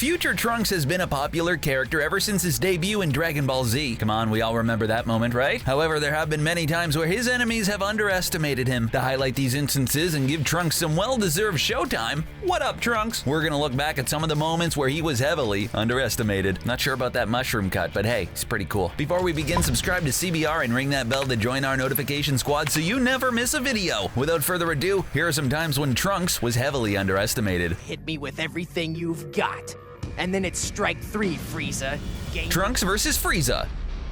Future Trunks has been a popular character ever since his debut in Dragon Ball Z. Come on, we all remember that moment, right? However, there have been many times where his enemies have underestimated him. To highlight these instances and give Trunks some well-deserved showtime, what up, Trunks? We're gonna look back at some of the moments where he was heavily underestimated. Not sure about that mushroom cut, but hey, it's pretty cool. Before we begin, subscribe to CBR and ring that bell to join our notification squad so you never miss a video. Without further ado, here are some times when Trunks was heavily underestimated. Hit me with everything you've got. And then it's strike 3, Frieza. Trunks versus Frieza.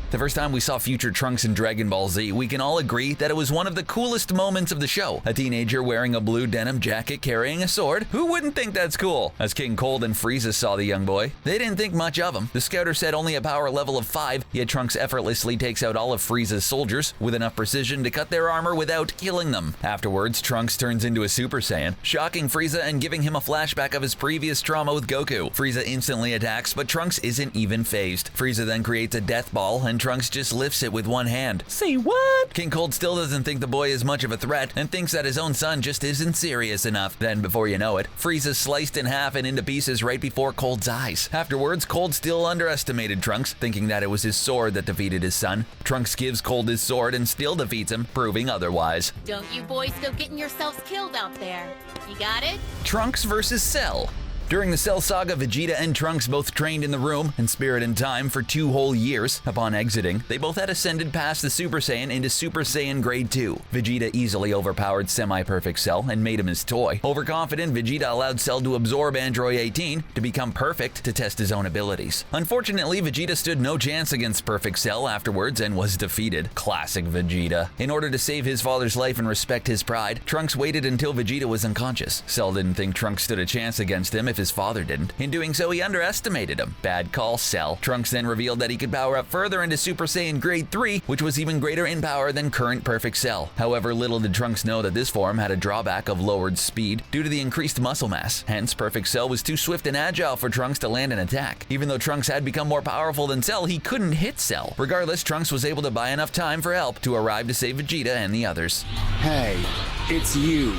The first time we saw future Trunks in Dragon Ball Z, we can all agree that it was one of the coolest moments of the show. A teenager wearing a blue denim jacket carrying a sword. Who wouldn't think that's cool? As King Cold and Frieza saw the young boy, they didn't think much of him. The scouter said only a power level of 5, yet Trunks effortlessly takes out all of Frieza's soldiers with enough precision to cut their armor without killing them. Afterwards, Trunks turns into a Super Saiyan, shocking Frieza and giving him a flashback of his previous trauma with Goku. Frieza instantly attacks, but Trunks isn't even phased. Frieza then creates a death ball, and Trunks just lifts it with one hand. Say what? King Cold still doesn't think the boy is much of a threat and thinks that his own son just isn't serious enough. Then, before you know it, Frieza's sliced in half and into pieces right before Cold's eyes. Afterwards, Cold still underestimated Trunks, thinking that it was his sword that defeated his son. Trunks gives Cold his sword and still defeats him, proving otherwise. Don't you boys go getting yourselves killed out there. You got it? Trunks versus Cell. During the Cell Saga, Vegeta and Trunks both trained in the room in Spirit and Time for 2 whole years. Upon exiting, they both had ascended past the Super Saiyan into Super Saiyan Grade II. Vegeta easily overpowered semi-perfect Cell and made him his toy. Overconfident, Vegeta allowed Cell to absorb Android 18 to become perfect to test his own abilities. Unfortunately, Vegeta stood no chance against perfect Cell afterwards and was defeated. Classic Vegeta. In order to save his father's life and respect his pride, Trunks waited until Vegeta was unconscious. Cell didn't think Trunks stood a chance against him if his father didn't. In doing so, he underestimated him. Bad call, Cell. Trunks then revealed that he could power up further into Super Saiyan Grade III, which was even greater in power than current Perfect Cell. However, little did Trunks know that this form had a drawback of lowered speed due to the increased muscle mass. Hence, Perfect Cell was too swift and agile for Trunks to land an attack. Even though Trunks had become more powerful than Cell, he couldn't hit Cell. Regardless, Trunks was able to buy enough time for help to arrive to save Vegeta and the others. Hey, it's you.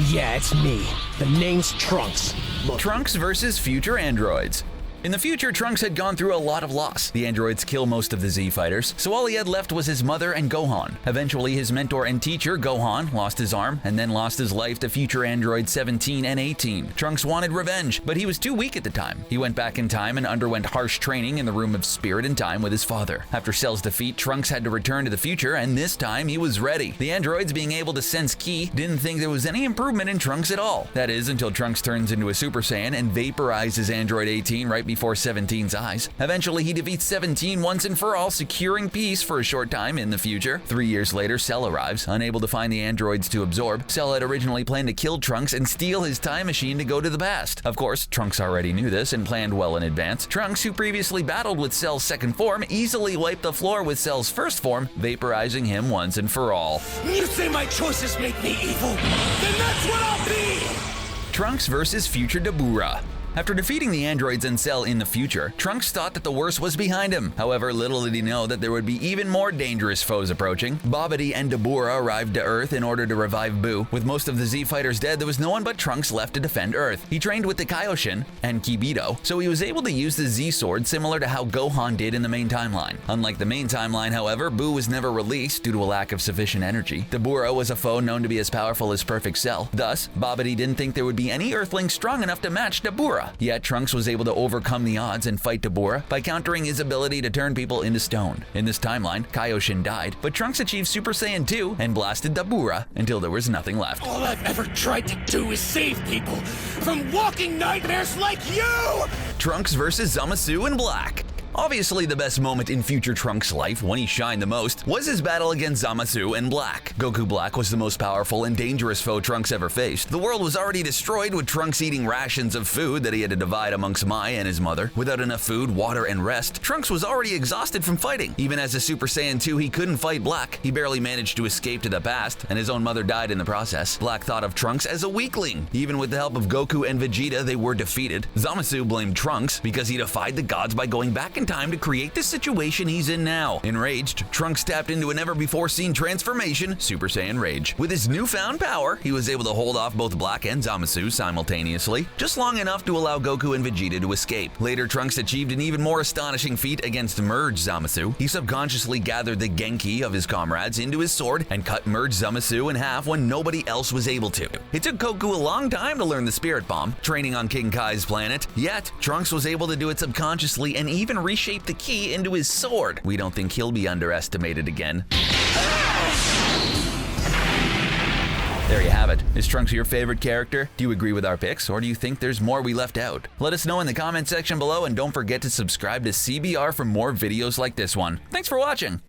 Yeah, it's me. The name's Trunks. Look. Trunks versus future androids. In the future, Trunks had gone through a lot of loss. The androids kill most of the Z fighters, so all he had left was his mother and Gohan. Eventually, his mentor and teacher, Gohan, lost his arm and then lost his life to future androids 17 and 18. Trunks wanted revenge, but he was too weak at the time. He went back in time and underwent harsh training in the room of Spirit and Time with his father. After Cell's defeat, Trunks had to return to the future, and this time he was ready. The androids, being able to sense ki, didn't think there was any improvement in Trunks at all. That is, until Trunks turns into a Super Saiyan and vaporizes Android 18 right before 17's eyes. Eventually, he defeats 17 once and for all, securing peace for a short time in the future. 3 years later, Cell arrives, unable to find the androids to absorb. Cell had originally planned to kill Trunks and steal his time machine to go to the past. Of course, Trunks already knew this and planned well in advance. Trunks, who previously battled with Cell's second form, easily wiped the floor with Cell's first form, vaporizing him once and for all. You say my choices make me evil? Then that's what I'll be! Trunks versus future Dabura. After defeating the androids and Cell in the future, Trunks thought that the worst was behind him. However, little did he know that there would be even more dangerous foes approaching. Babidi and Dabura arrived to Earth in order to revive Buu. With most of the Z fighters dead, there was no one but Trunks left to defend Earth. He trained with the Kaioshin and Kibido, so he was able to use the Z sword similar to how Gohan did in the main timeline. Unlike the main timeline, however, Buu was never released due to a lack of sufficient energy. Dabura was a foe known to be as powerful as Perfect Cell. Thus, Babidi didn't think there would be any Earthling strong enough to match Dabura. Yet Trunks was able to overcome the odds and fight Dabura by countering his ability to turn people into stone. In this timeline, Kaioshin died, but Trunks achieved Super Saiyan 2 and blasted Dabura until there was nothing left. All I've ever tried to do is save people from walking nightmares like you! Trunks versus Zamasu and Black. Obviously, the best moment in future Trunks' life, when he shined the most, was his battle against Zamasu and Black. Goku Black was the most powerful and dangerous foe Trunks ever faced. The world was already destroyed with Trunks eating rations of food that he had to divide amongst Mai and his mother. Without enough food, water, and rest, Trunks was already exhausted from fighting. Even as a Super Saiyan 2, he couldn't fight Black. He barely managed to escape to the past, and his own mother died in the process. Black thought of Trunks as a weakling. Even with the help of Goku and Vegeta, they were defeated. Zamasu blamed Trunks because he defied the gods by going back in time to create the situation he's in now. Enraged, Trunks tapped into a never-before-seen transformation, Super Saiyan Rage. With his newfound power, he was able to hold off both Black and Zamasu simultaneously, just long enough to allow Goku and Vegeta to escape. Later, Trunks achieved an even more astonishing feat against Merge Zamasu. He subconsciously gathered the Genki of his comrades into his sword and cut Merge Zamasu in half when nobody else was able to. It took Goku a long time to learn the Spirit Bomb, training on King Kai's planet, yet Trunks was able to do it subconsciously and even reshape the ki into his sword. We don't think he'll be underestimated again. There you have it. Is Trunks your favorite character? Do you agree with our picks, or do you think there's more we left out? Let us know in the comment section below, and don't forget to subscribe to CBR for more videos like this one. Thanks for watching!